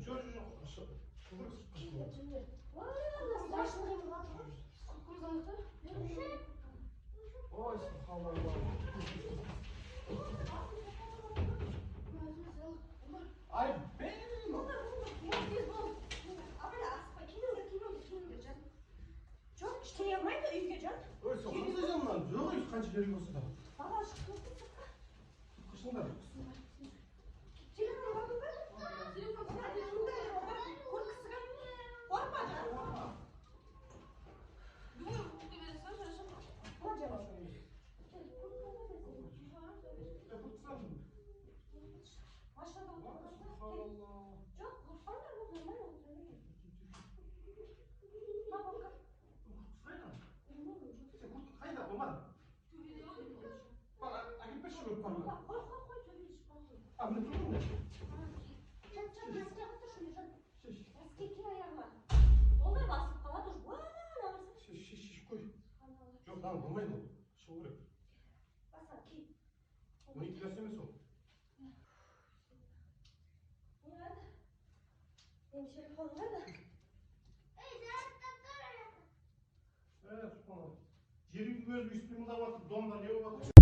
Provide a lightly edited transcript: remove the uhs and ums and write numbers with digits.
Жоқ. Ой, субханалла. Ай, беймін. Жоқ, ештеңе алмайды үйге жан. Ой, сен қандай заман? Жоқ, қанша керек болса да. Бала шықты. Қышыңдар. Телефон алды ба? Телефон көргісі келмейді. Қорықпа жан. Бүгін күтті бересің, шашым. Ма жан. Машинада отырғанда. Жоқ, қорықпаңдар, бұл нормально отырады. Ма бақа. Сен куртка қайда? Болмады. Бара, әкеп берші көріп қалма. Қой, төбелі шықпаңыз. А, міне тұрмын мен. Жан, ескіге қатыр шынды жан. Шеш. Ескіге кел аяғына. Олай басып қалады ұш. Намырсың. Шеш, қой. Жоқ, маған болмайды ол. Шығу керек. Баса, кей. Он екі нәрсе емес ол. Не қайда? Менің телефоным қайда? Субханалла. Жер үйді өзі үйіспен мұндап жатыр, домдар не болып жатыр?